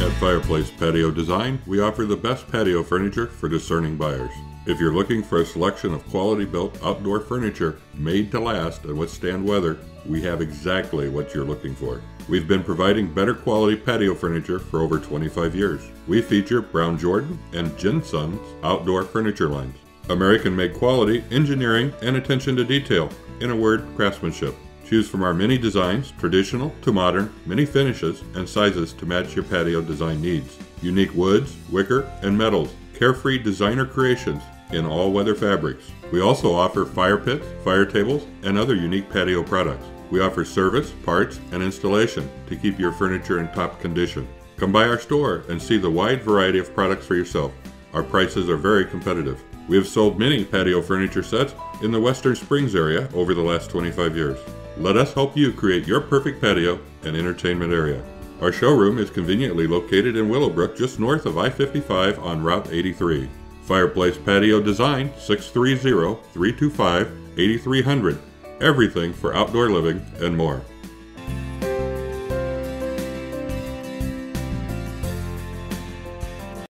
At Fireplace Patio Design, we offer the best patio furniture for discerning buyers. If you're looking for a selection of quality-built outdoor furniture made to last and withstand weather, we have exactly what you're looking for. We've been providing better quality patio furniture for over 25 years. We feature Brown Jordan and Jin Sun's outdoor furniture lines. American-made quality, engineering, and attention to detail. In a word, craftsmanship. Choose from our many designs, traditional to modern, many finishes, and sizes to match your patio design needs. Unique woods, wicker, and metals. Carefree designer creations in all weather fabrics. We also offer fire pits, fire tables, and other unique patio products. We offer service, parts, and installation to keep your furniture in top condition. Come by our store and see the wide variety of products for yourself. Our prices are very competitive. We have sold many patio furniture sets in the Western Springs area over the last 25 years. Let us help you create your perfect patio and entertainment area. Our showroom is conveniently located in Willowbrook, just north of I-55 on Route 83. Fireplace Patio Design, 630-325-8300. Everything for outdoor living and more.